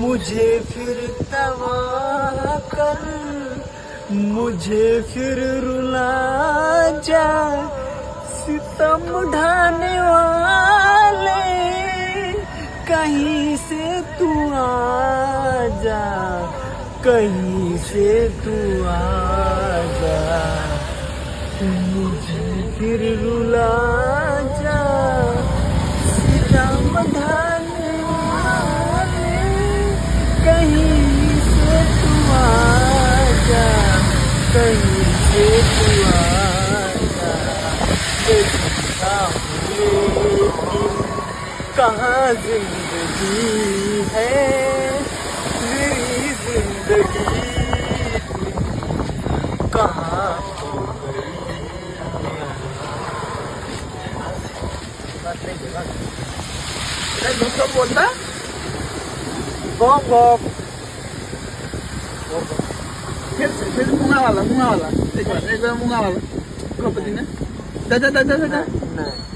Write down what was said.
मुझे फिर तबाह कर, मुझे फिर रुला जा, सितम ढाने वाले कहीं से तू आ जा, कहीं से तू आ जा, मुझे फिर रुला जा, सितम ढाने वाले कहीं से तू आ जा, कहीं से तू आ जा। देखता हूँ लेकिन कहाँ जिंदगी है, मेरी जिंदगी कहाँ खो गई। झूठ बोलता बॉम बॉम फिर मुंगा वाला एक बार मुंगा वाला द्रौपदी ने दादा दादा दादा नहीं